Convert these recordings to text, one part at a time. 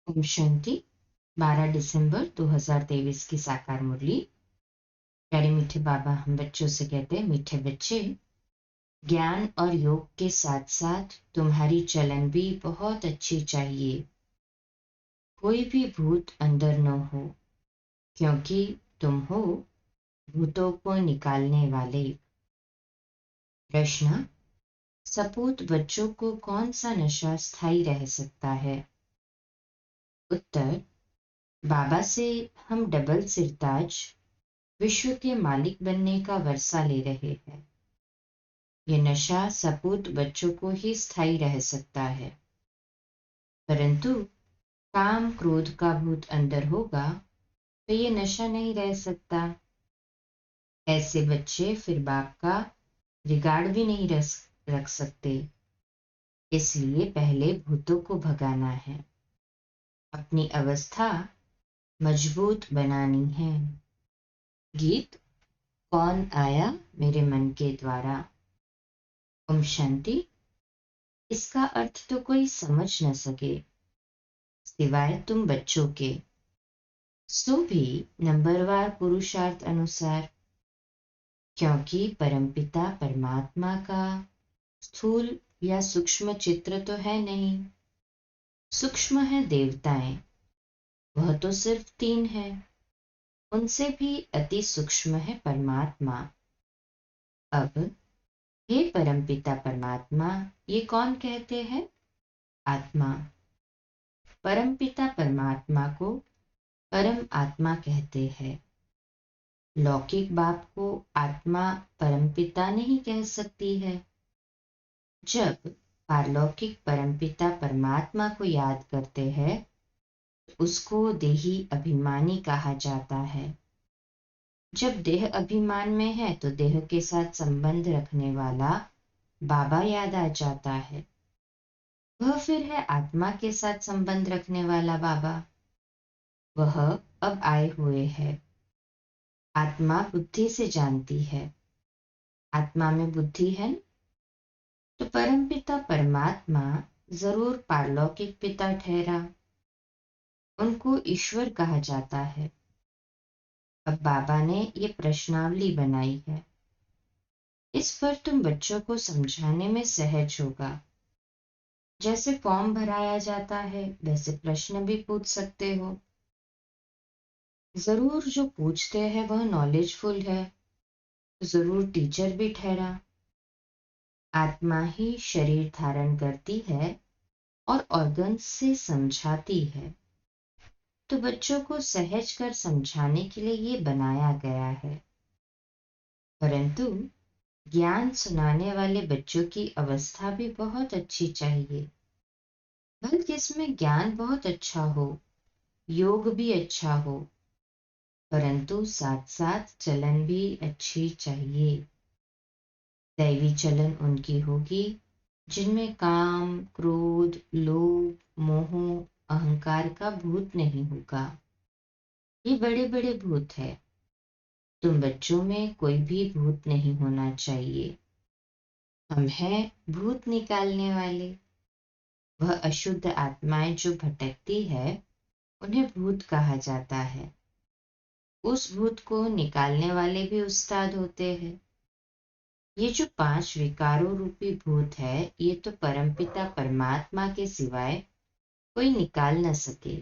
ओम शांति। 12 दिसंबर 2023 की साकार मुरली। प्यारे मीठे बाबा हम बच्चों से कहते हैं, मीठे बच्चे, ज्ञान और योग के साथ साथ तुम्हारी चलन भी बहुत अच्छी चाहिए। कोई भी भूत अंदर न हो, क्योंकि तुम हो भूतों को निकालने वाले। प्रश्न: सपूत बच्चों को कौन सा नशा स्थायी रह सकता है? उत्तर: बाबा से हम डबल सिरताज, विश्व के मालिक बनने का वर्षा ले रहे हैं। ये नशा सपूत बच्चों को ही स्थायी रह सकता है, परंतु काम क्रोध का भूत अंदर होगा तो ये नशा नहीं रह सकता। ऐसे बच्चे फिर बाप का रिगार्ड भी नहीं रख सकते। इसलिए पहले भूतों को भगाना है, अपनी अवस्था मजबूत बनानी है। गीत: कौन आया मेरे मन के द्वारा। ओम शांति। इसका अर्थ तो कोई समझ न सके सिवाय तुम बच्चों के, सो भी नंबरवार पुरुषार्थ अनुसार, क्योंकि परमपिता परमात्मा का स्थूल या सूक्ष्म चित्र तो है नहीं। सूक्ष्म है देवताएं, वह तो सिर्फ 3 है, उनसे भी अति सूक्ष्म है परमात्मा। अब हे परमपिता परमात्मा, ये कौन कहते हैं? आत्मा। परमपिता परमात्मा को परम आत्मा कहते हैं। लौकिक बाप को आत्मा परमपिता नहीं कह सकती है। जब पारलौकिक परमपिता परमात्मा को याद करते हैं, उसको देही अभिमानी कहा जाता है। जब देह अभिमान में है तो देह के साथ संबंध रखने वाला बाबा याद आ जाता है। वह फिर है आत्मा के साथ संबंध रखने वाला बाबा। वह अब आए हुए है। आत्मा बुद्धि से जानती है, आत्मा में बुद्धि है, तो परमपिता परमात्मा जरूर पारलौकिक पिता ठहरा। उनको ईश्वर कहा जाता है। अब बाबा ने ये प्रश्नावली बनाई है, इस पर तुम बच्चों को समझाने में सहज होगा। जैसे फॉर्म भराया जाता है वैसे प्रश्न भी पूछ सकते हो। जरूर जो पूछते हैं वह नॉलेजफुल है, जरूर टीचर भी ठहरा। आत्मा ही शरीर धारण करती है और ऑर्गन्स से समझाती है, तो बच्चों को सहज कर समझाने के लिए ये बनाया गया है। परंतु ज्ञान सुनाने वाले बच्चों की अवस्था भी बहुत अच्छी चाहिए। बल्कि इसमें ज्ञान बहुत अच्छा हो, योग भी अच्छा हो, परंतु साथ साथ चलन भी अच्छी चाहिए। दैवी चलन उनकी होगी जिनमें काम, क्रोध, लोभ, मोह, अहंकार का भूत नहीं होगा। ये बड़े बड़े भूत है, तुम बच्चों में कोई भी भूत नहीं होना चाहिए। हम हैं भूत निकालने वाले। वह अशुद्ध आत्माएं जो भटकती है उन्हें भूत कहा जाता है। उस भूत को निकालने वाले भी उस्ताद होते हैं। ये जो 5 विकारों रूपी भूत है, ये तो परमपिता परमात्मा के सिवाय कोई निकाल न सके।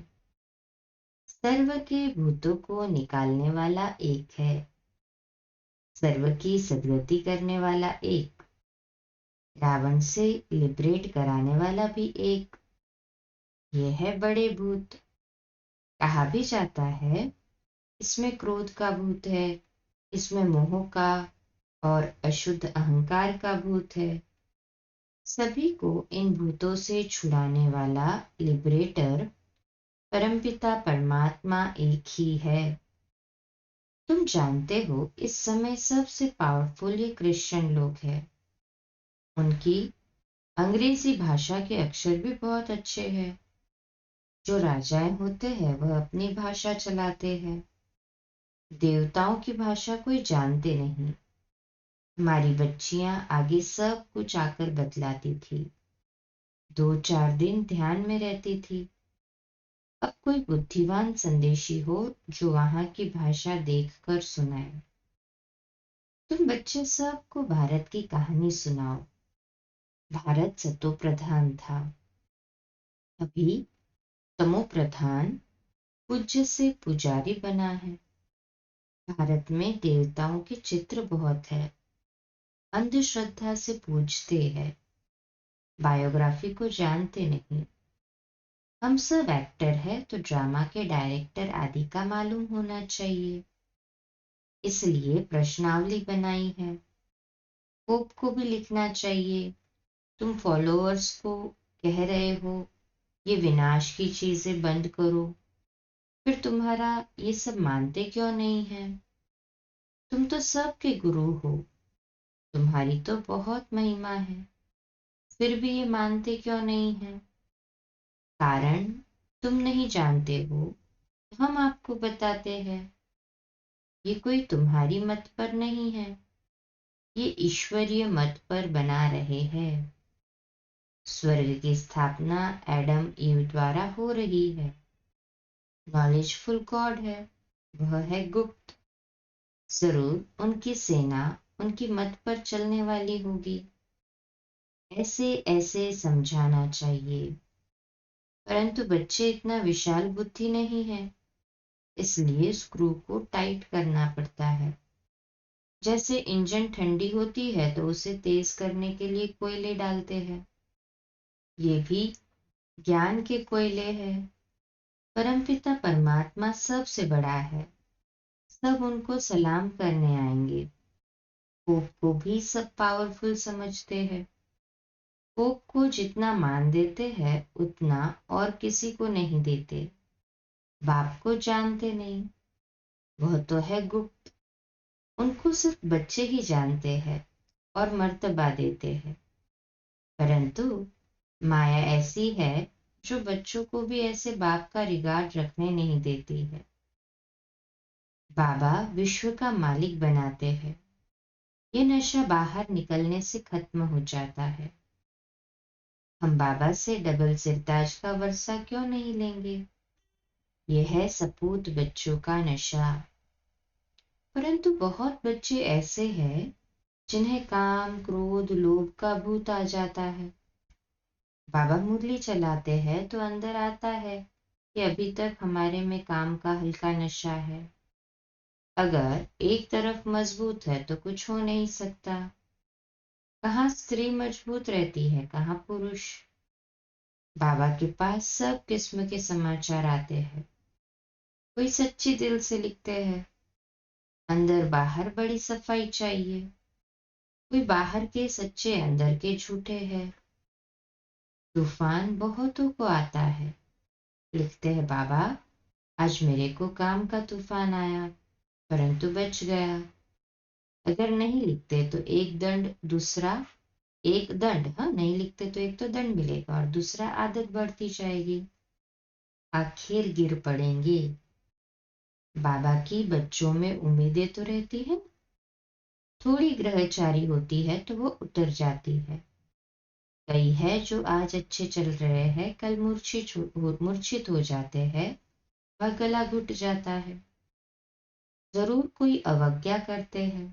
सर्व के भूतों को निकालने वाला एक है, सर्व की सद्गति करने वाला एक, रावण से लिबरेट कराने वाला भी एक। ये है बड़े भूत। कहा भी जाता है इसमें क्रोध का भूत है, इसमें मोह का और अशुद्ध अहंकार का भूत है। सभी को इन भूतों से छुड़ाने वाला लिबरेटर परमपिता परमात्मा एक ही है। तुम जानते हो इस समय सबसे पावरफुल ये क्रिश्चियन लोग हैं। उनकी अंग्रेजी भाषा के अक्षर भी बहुत अच्छे हैं। जो राजाएं होते हैं वह अपनी भाषा चलाते हैं, देवताओं की भाषा कोई जानते नहीं। हमारी बच्चियां आगे सब कुछ आकर बतलाती थी, 2-4 दिन ध्यान में रहती थी, अब कोई बुद्धिमान संदेशी हो जो वहां की भाषा देखकर सुनाए। तुम बच्चे सबको भारत की कहानी सुनाओ। भारत सतो प्रधान था, अभी तमो प्रधान पूज्य से पुजारी बना है। भारत में देवताओं के चित्र बहुत है, अंधश्रद्धा से पूजते हैं, बायोग्राफी को जानते नहीं। हम सब एक्टर है तो ड्रामा के डायरेक्टर आदि का मालूम होना चाहिए, इसलिए प्रश्नावली बनाई है। पोप को भी लिखना चाहिए। तुम फॉलोअर्स को कह रहे हो ये विनाश की चीजें बंद करो, फिर तुम्हारा ये सब मानते क्यों नहीं है? तुम तो सबके गुरु हो, तुम्हारी तो बहुत महिमा है, फिर भी ये मानते क्यों नहीं है? कारण तुम नहीं जानते हो, हम आपको बताते हैं। ये कोई तुम्हारी मत पर नहीं है, ये ईश्वरीय मत पर बना रहे हैं। स्वर्ग की स्थापना एडम ईव द्वारा हो रही है। नॉलेजफुल गॉड है, वह है गुप्त। जरूर उनकी सेना उनकी मत पर चलने वाली होगी। ऐसे ऐसे समझाना चाहिए, परंतु बच्चे इतना विशाल बुद्धि नहीं है, इसलिए स्क्रू को टाइट करना पड़ता है। जैसे इंजन ठंडी होती है तो उसे तेज करने के लिए कोयले डालते हैं, ये भी ज्ञान के कोयले हैं। परमपिता परमात्मा सबसे बड़ा है, सब उनको सलाम करने आएंगे। पोप को भी सब पावरफुल समझते हैं। पोप को जितना मान देते हैं उतना और किसी को नहीं देते। बाप को जानते नहीं, वह तो है गुप्त, उनको सिर्फ बच्चे ही जानते हैं और मर्तबा देते हैं। परंतु माया ऐसी है जो बच्चों को भी ऐसे बाप का रिगार्ड रखने नहीं देती है। बाबा विश्व का मालिक बनाते हैं, ये नशा बाहर निकलने से खत्म हो जाता है। हम बाबा से डबल सिरताज का वर्षा क्यों नहीं लेंगे? यह है सपूत बच्चों का नशा। परंतु बहुत बच्चे ऐसे हैं जिन्हें काम क्रोध लोभ का भूत आ जाता है। बाबा मुरली चलाते हैं तो अंदर आता है कि अभी तक हमारे में काम का हल्का नशा है। अगर एक तरफ मजबूत है तो कुछ हो नहीं सकता। कहाँ स्त्री मजबूत रहती है, कहाँ पुरुष। बाबा के पास सब किस्म के समाचार आते हैं। कोई सच्ची दिल से लिखते हैं, अंदर बाहर बड़ी सफाई चाहिए। कोई बाहर के सच्चे अंदर के झूठे हैं। तूफान बहुतों को आता है, लिखते हैं बाबा आज मेरे को काम का तूफान आया परंतु बच गया। अगर नहीं लिखते तो एक दंड, दूसरा एक दंड, हाँ नहीं लिखते तो एक तो दंड मिलेगा और दूसरा आदत बढ़ती जाएगी, आखिर गिर पड़ेंगे। बाबा की बच्चों में उम्मीदें तो रहती है, थोड़ी ग्रहचारी होती है तो वो उतर जाती है। कई है जो आज अच्छे चल रहे हैं कल मूर्छित हो जाते हैं, वह गला घुट जाता है। जरूर कोई अवज्ञा करते हैं।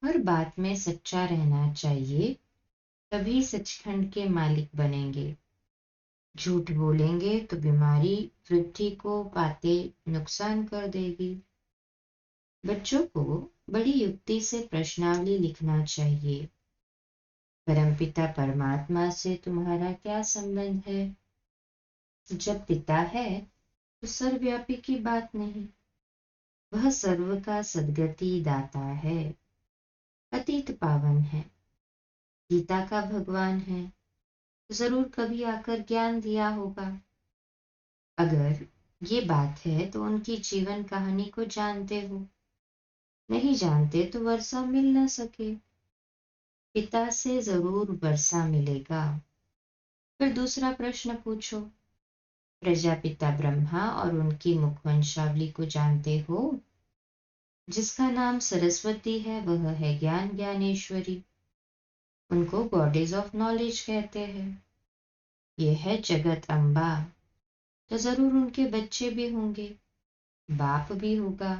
हर बात में सच्चा रहना चाहिए, तभी सचखंड के मालिक बनेंगे। झूठ बोलेंगे तो बीमारी वृद्धि को पाते नुकसान कर देगी। बच्चों को बड़ी युक्ति से प्रश्नावली लिखना चाहिए। परमपिता परमात्मा से तुम्हारा क्या संबंध है? जब पिता है तो सर्वव्यापी की बात नहीं, वह सर्व का सद्गति दाता है, अतीत पावन है, गीता का भगवान है, जरूर कभी आकर ज्ञान दिया होगा। अगर ये बात है तो उनकी जीवन कहानी को जानते हो, नहीं जानते तो वर्षा मिल न सके। पिता से जरूर वर्षा मिलेगा। फिर दूसरा प्रश्न पूछो, प्रजापिता ब्रह्मा और उनकी मुखवंशावली को जानते हो? जिसका नाम सरस्वती है वह है ज्ञान ज्ञानेश्वरी, उनको गॉडेज ऑफ नॉलेज कहते हैं। यह है जगत अम्बा। तो जरूर उनके बच्चे भी होंगे, बाप भी होगा।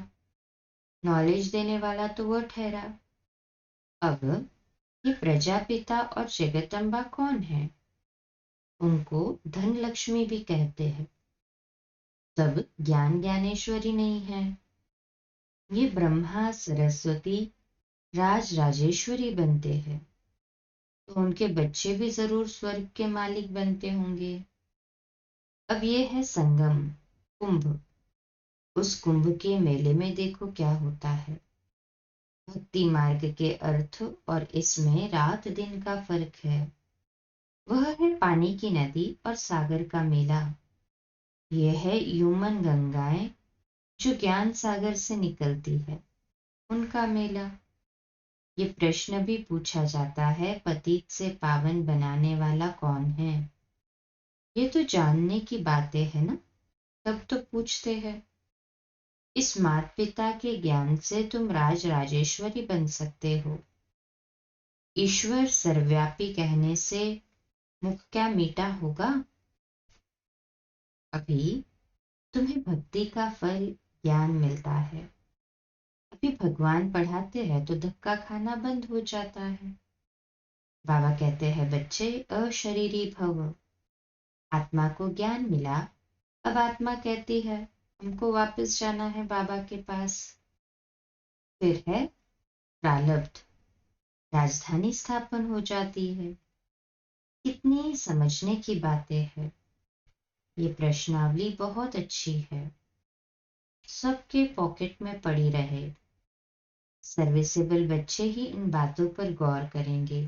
नॉलेज देने वाला तो वो ठहरा। अब ये प्रजापिता और जगदम्बा कौन है? उनको धन लक्ष्मी भी कहते हैं। तब ज्ञान ज्ञानेश्वरी नहीं है। ये ब्रह्मा सरस्वती राज राजेश्वरी बनते हैं, तो उनके बच्चे भी जरूर स्वर्ग के मालिक बनते होंगे। अब ये है संगम, कुंभ। उस कुंभ के मेले में देखो क्या होता है। भक्ति मार्ग के अर्थ और इसमें रात दिन का फर्क है। वह है पानी की नदी और सागर का मेला। यह है ह्यूमन गंगाएं जो ज्ञान सागर से निकलती है, उनका मेला। ये प्रश्न भी पूछा जाता है, पतित से पावन बनाने वाला कौन है? ये तो जानने की बातें है ना, तब तो पूछते हैं। इस माता पिता के ज्ञान से तुम राज राजेश्वरी बन सकते हो। ईश्वर सर्वव्यापी कहने से मुख क्या मीठा होगा? अभी तुम्हें भक्ति का फल ज्ञान मिलता है। अभी भगवान पढ़ाते हैं तो धक्का खाना बंद हो जाता है। बाबा कहते हैं, बच्चे अशरीरी भव। आत्मा को ज्ञान मिला। अब आत्मा कहती है हमको वापस जाना है बाबा के पास। फिर है प्रारब्ध, राजधानी स्थापन हो जाती है। कितनी समझने की बातें हैं। ये प्रश्नावली बहुत अच्छी है, सबके पॉकेट में पड़ी रहे। सर्विसेबल बच्चे ही इन बातों पर गौर करेंगे।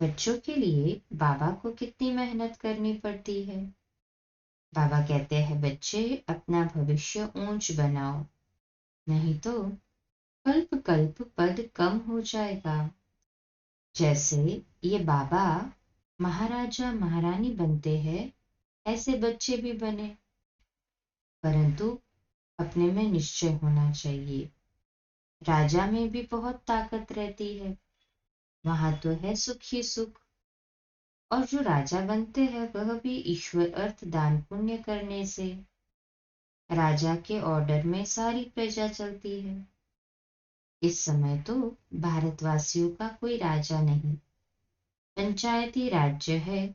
बच्चों के लिए बाबा को कितनी मेहनत करनी पड़ती है। बाबा कहते हैं, बच्चे अपना भविष्य ऊंच बनाओ, नहीं तो कल्प कल्प पद कम हो जाएगा। जैसे ये बाबा महाराजा महारानी बनते हैं, ऐसे बच्चे भी बने, परंतु अपने में निश्चय होना चाहिए। राजा में भी बहुत ताकत रहती है, वहां तो है सुख ही सुख। और जो राजा बनते हैं वह भी ईश्वर अर्थ दान पुण्य करने से। राजा के ऑर्डर में सारी प्रजा चलती है। इस समय तो भारतवासियों का कोई राजा नहीं, पंचायती राज्य है,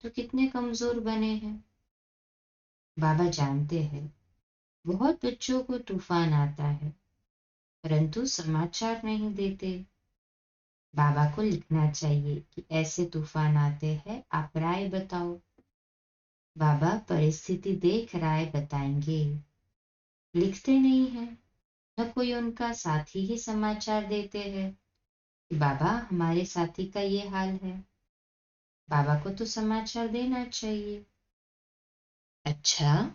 तो कितने कमजोर बने हैं। बाबा जानते हैं बहुत बच्चों को तूफान आता है, परंतु समाचार नहीं देते। बाबा को लिखना चाहिए कि ऐसे तूफान आते हैं, आप राय बताओ। बाबा परिस्थिति देख राय बताएंगे। लिखते नहीं है, न कोई उनका साथी ही समाचार देते हैं कि बाबा हमारे साथी का ये हाल है। बाबा को तो समाचार देना चाहिए। अच्छा,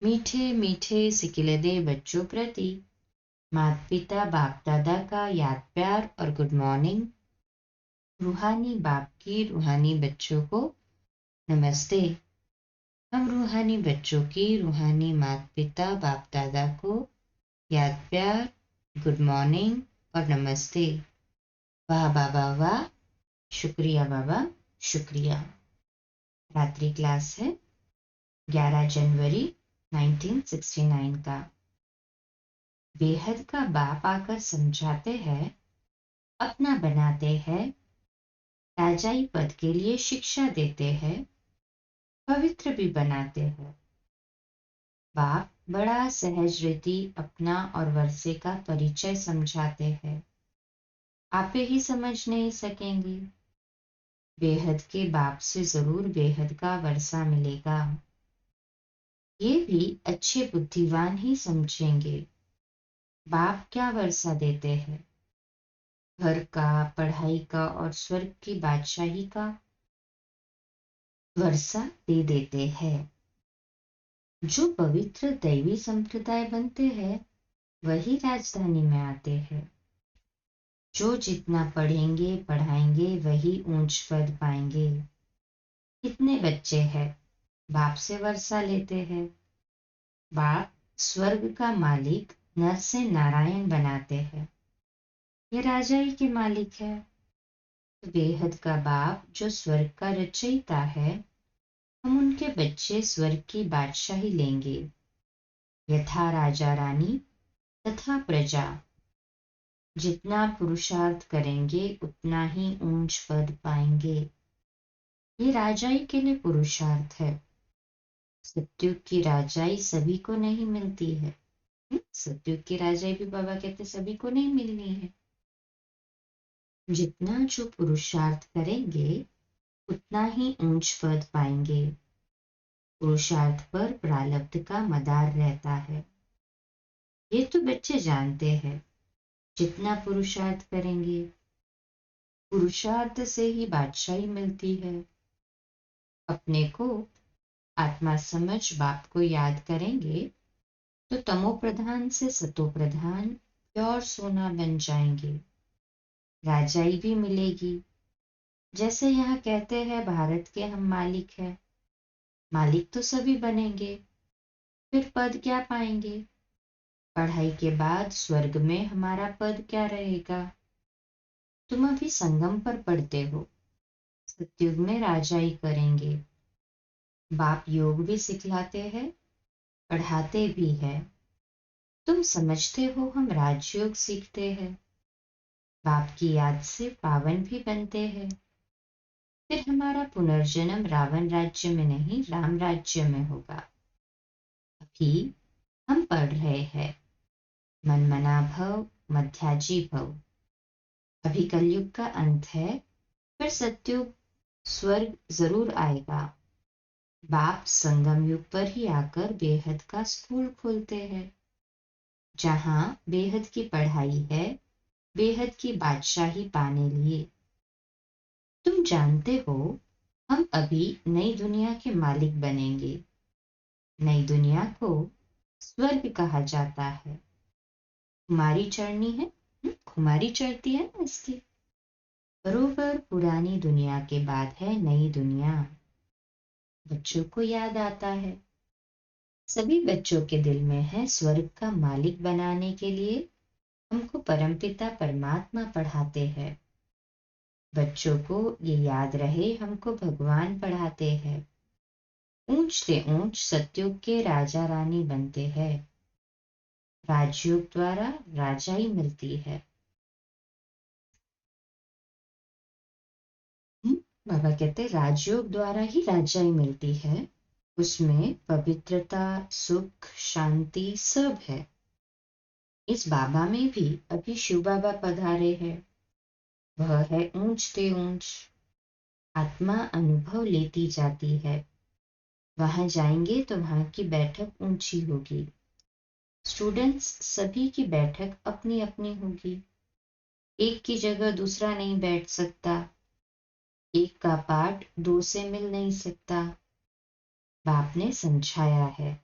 मीठे मीठे सिकिलदे बच्चों प्रति माता पिता बाप दादा का याद प्यार और गुड मॉर्निंग। रूहानी बाप की रूहानी बच्चों को नमस्ते। हम रूहानी बच्चों की रूहानी माता पिता बाप दादा को याद प्यार, गुड मॉर्निंग और नमस्ते। वाह बाबा वाह, शुक्रिया बाबा शुक्रिया। रात्रि क्लास है 11 जनवरी 1969 का। बेहद का बाप आकर समझाते हैं, अपना बनाते हैं, राजाई पद के लिए शिक्षा देते हैं, पवित्र भी बनाते हैं। बाप बड़ा सहज रीति अपना और वर्षे का परिचय समझाते हैं। आप ही समझ नहीं सकेंगे। बेहद के बाप से जरूर बेहद का वर्षा मिलेगा। ये भी अच्छे बुद्धिवान ही समझेंगे। बाप क्या वर्षा देते हैं? घर का, पढ़ाई का और स्वर्ग की बादशाही का वर्षा दे देते हैं। जो पवित्र दैवी संप्रदाय बनते हैं वही राजधानी में आते हैं। जो जितना पढ़ेंगे पढ़ाएंगे वही ऊंच पद पाएंगे। कितने बच्चे हैं बाप से वर्षा लेते हैं। बाप स्वर्ग का मालिक नर से नारायण बनाते हैं। ये राजा ही के मालिक है। तो बेहद का बाप जो स्वर्ग का रचयिता है, हम उनके बच्चे स्वर्ग की बादशाही लेंगे। यथा राजा रानी तथा प्रजा। जितना पुरुषार्थ करेंगे उतना ही ऊंच पद पाएंगे। ये राजाई के लिए पुरुषार्थ है। सत्युग की राजाई सभी को नहीं मिलती है। सत्युग की राजाई भी बाबा कहते सभी को नहीं मिलनी है। जितना जो पुरुषार्थ करेंगे उतना ही ऊंच पद पाएंगे। पुरुषार्थ पर प्रारब्ध का मदार रहता है। ये तो बच्चे जानते हैं। जितना पुरुषार्थ करेंगे, पुरुषार्थ से ही बादशाही मिलती है। अपने को आत्मा समझ बाप को याद करेंगे तो तमो प्रधान से सतो प्रधान प्योर सोना बन जाएंगे। राजाई भी मिलेगी। जैसे यहाँ कहते हैं भारत के हम मालिक हैं। मालिक तो सभी बनेंगे, फिर पद क्या पाएंगे? पढ़ाई के बाद स्वर्ग में हमारा पद क्या रहेगा? तुम अभी संगम पर पढ़ते हो। सतयुग में राजाई करेंगे। बाप योग भी सिखलाते हैं, पढ़ाते भी है। तुम समझते हो हम राजयोग सीखते हैं। बाप की याद से पावन भी बनते हैं। फिर हमारा पुनर्जन्म रावण राज्य में नहीं, राम राज्य में होगा। अभी हम पढ़ रहे हैं मनमना भव मध्याजी भव। अभी कलयुग का अंत है, फिर सतयुग स्वर्ग जरूर आएगा। बाप संगम युग पर ही आकर बेहद का स्कूल खोलते हैं, जहां बेहद की पढ़ाई है, बेहद की बादशाही पाने लिए। तुम जानते हो हम अभी नई दुनिया के मालिक बनेंगे। नई दुनिया को स्वर्ग कहा जाता है। खुमारी चढ़नी है, खुमारी चढ़ती है ना इसकी। बरोबर पुरानी दुनिया के बाद है नई दुनिया। बच्चों को याद आता है। सभी बच्चों के दिल में है स्वर्ग का मालिक बनाने के लिए हमको परमपिता परमात्मा पढ़ाते हैं। बच्चों को ये याद रहे हमको भगवान पढ़ाते हैं। ऊंच से ऊंच सतयुग के राजा रानी बनते हैं। राजयोग द्वारा राजाई मिलती है। बाबा कहते राजयोग द्वारा ही राजाई मिलती है। उसमें पवित्रता, सुख, शांति सब है। इस बाबा में भी अभी शिव बाबा पधारे हैं। वह है ऊंच से ऊंच। आत्मा अनुभव लेती जाती है। वहां जाएंगे तो वहां की बैठक ऊंची होगी। स्टूडेंट्स सभी की बैठक अपनी अपनी होगी। एक की जगह दूसरा नहीं बैठ सकता। एक का पाठ दो से मिल नहीं सकता। बाप ने समझाया है।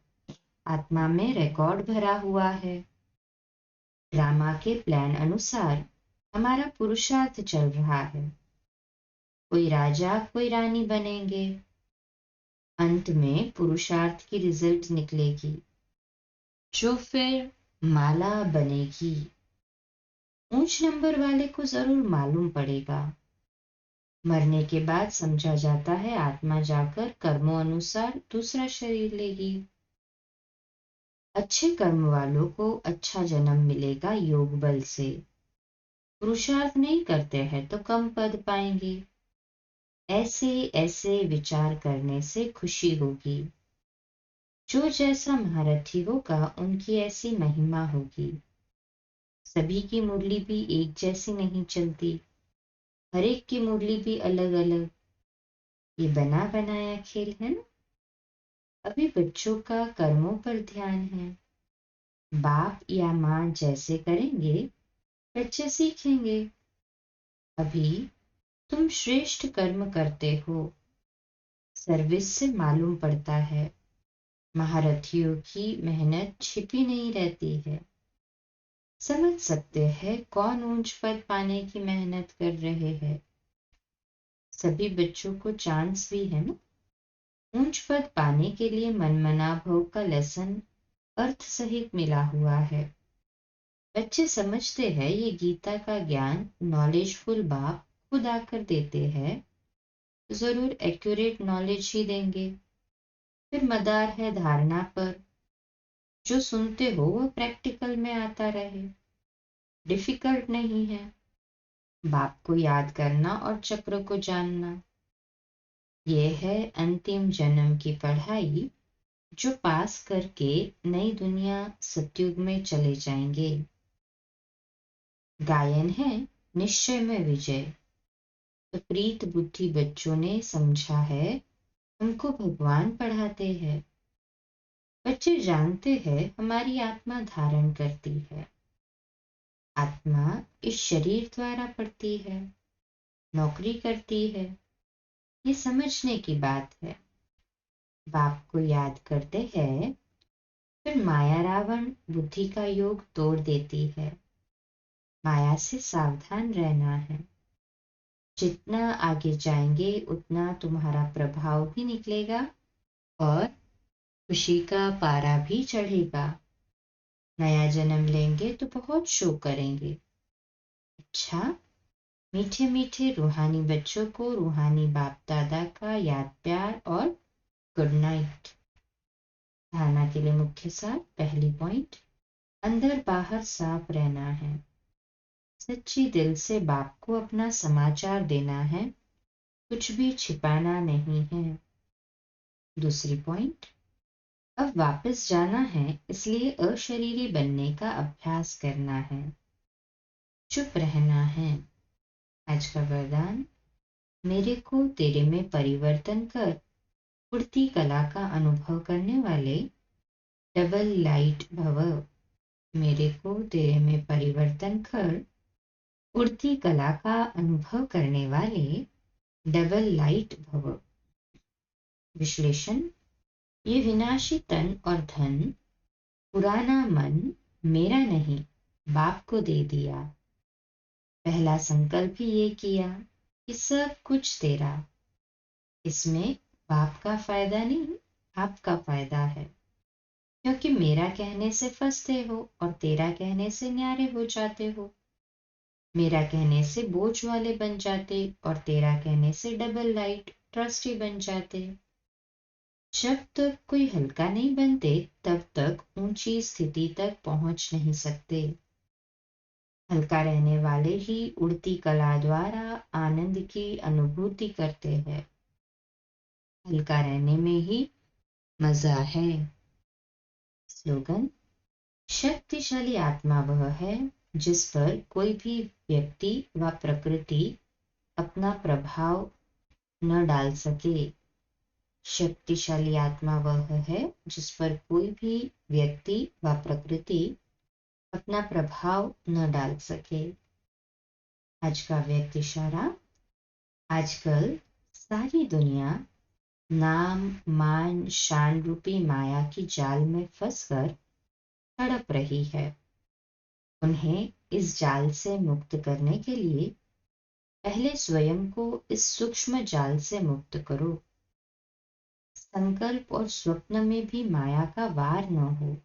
आत्मा में रिकॉर्ड भरा हुआ है। ड्रामा के प्लान अनुसार हमारा पुरुषार्थ चल रहा है। कोई राजा कोई रानी बनेंगे। अंत में पुरुषार्थ की रिजल्ट निकलेगी, जो फिर माला बनेगी। ऊंच नंबर वाले को जरूर मालूम पड़ेगा। मरने के बाद समझा जाता है आत्मा जाकर कर्मों अनुसार दूसरा शरीर लेगी। अच्छे कर्म वालों को अच्छा जन्म मिलेगा योग बल से। पुरुषार्थ नहीं करते हैं तो कम पद पाएंगे। ऐसे ऐसे विचार करने से खुशी होगी। जो जैसा महारथी होगा उनकी ऐसी महिमा होगी। सभी की मुरली भी एक जैसी नहीं चलती। हर एक की मुरली भी अलग अलग। ये बना बनाया खेल है ना। अभी बच्चों का कर्मों पर ध्यान है। बाप या माँ जैसे करेंगे बच्चे सीखेंगे। अभी तुम श्रेष्ठ कर्म करते हो। सर्विस से मालूम पड़ता है महारथियों की मेहनत छिपी नहीं रहती है। समझ सकते हैं कौन ऊंच पद पाने की मेहनत कर रहे हैं। सभी बच्चों को चांस भी है ना। ऊंच पद पाने के लिए मनमना भव का लेसन अर्थ सहित मिला हुआ है। बच्चे समझते हैं ये गीता का ज्ञान नॉलेजफुल बाप खुद आकर देते हैं। जरूर एक्यूरेट नॉलेज ही देंगे। फिर मदार है धारणा पर, जो सुनते हो वह प्रैक्टिकल में आता रहे, डिफिकल्ट नहीं है। बाप को याद करना और चक्र को जानना, यह है अंतिम जन्म की पढ़ाई, जो पास करके नई दुनिया सतयुग में चले जाएंगे। गायन है निश्चय में विजय। विपरीत बुद्धि बच्चों ने समझा है हमको भगवान पढ़ाते हैं। बच्चे जानते हैं हमारी आत्मा धारण करती है, आत्मा इस शरीर द्वारा पढ़ती है, नौकरी करती है। ये समझने की बात है। बाप को याद करते हैं, फिर माया रावण बुद्धि का योग तोड़ देती है। माया से सावधान रहना है। जितना आगे जाएंगे उतना तुम्हारा प्रभाव भी निकलेगा और खुशी का पारा भी चढ़ेगा। नया जन्म लेंगे तो बहुत शो करेंगे। अच्छा, मीठे मीठे रूहानी बच्चों को रूहानी बाप दादा का याद प्यार और गुड नाइट। धारणा के लिए मुख्य सार। पहली पॉइंट, अंदर बाहर साफ रहना है। सच्ची दिल से बाप को अपना समाचार देना है, कुछ भी छिपाना नहीं है। दूसरी पॉइंट, अब वापस जाना है, इसलिए अशरीरी बनने का अभ्यास करना है, चुप रहना है। आज का वरदान, मेरे को तेरे में परिवर्तन कर उड़ती कला का अनुभव करने वाले डबल लाइट भव। मेरे को तेरे में परिवर्तन कर उड़ती कला का अनुभव करने वाले डबल लाइट भव। विश्लेषण, ये विनाशी तन और धन, पुराना मन मेरा नहीं बाप को दे दिया। पहला संकल्प ही ये किया कि सब कुछ तेरा। इसमें बाप का फायदा नहीं, आपका फायदा है, क्योंकि मेरा कहने से फंसते हो और तेरा कहने से न्यारे हो जाते हो। मेरा कहने से बोझ वाले बन जाते और तेरा कहने से डबल लाइट ट्रस्टी बन जाते। जब तक कोई हल्का नहीं बनते तब तक ऊंची स्थिति तक पहुंच नहीं सकते। हल्का रहने वाले ही उड़ती कला द्वारा आनंद की अनुभूति करते हैं। हल्का रहने में ही मजा है। स्लोगन, शक्तिशाली आत्मा वह है जिस पर कोई भी व्यक्ति व प्रकृति अपना प्रभाव न डाल सके। शक्तिशाली आत्मा वह है जिस पर कोई भी व्यक्ति व प्रकृति अपना प्रभाव न डाल सके। आज का व्यक्त इशारा, आजकल सारी दुनिया नाम मान शान रूपी माया की जाल में फंसकर तड़प रही है। उन्हें इस जाल से मुक्त करने के लिए पहले स्वयं को इस सूक्ष्म जाल से मुक्त करो। संकल्प और स्वप्न में भी माया का वार न हो।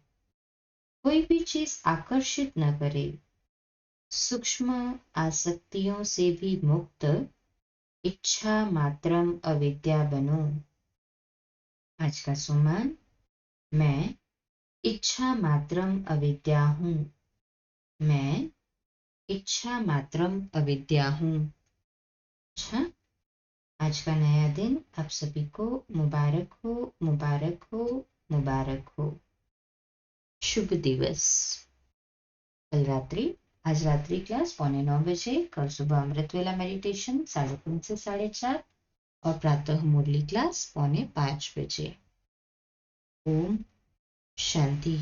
कोई भी चीज आकर्षित न करे। सूक्ष्म आसक्तियों से भी मुक्त इच्छा मात्रम अविद्या बनो। आज का सुमन, मैं इच्छा मात्रम अविद्या हूँ। मैं इच्छा मात्रम अविद्या हूँ। अच्छा, आज का नया दिन आप सभी को मुबारक हो, मुबारक हो, मुबारक हो। शुभ दिवस। कल रात्रि, आज रात्रि क्लास 8:45 बजे, कल सुबह अमृत वेला मेडिटेशन 3:30 से 4:30 और प्रातः मुरली क्लास 4:45 बजे। ओम शांति।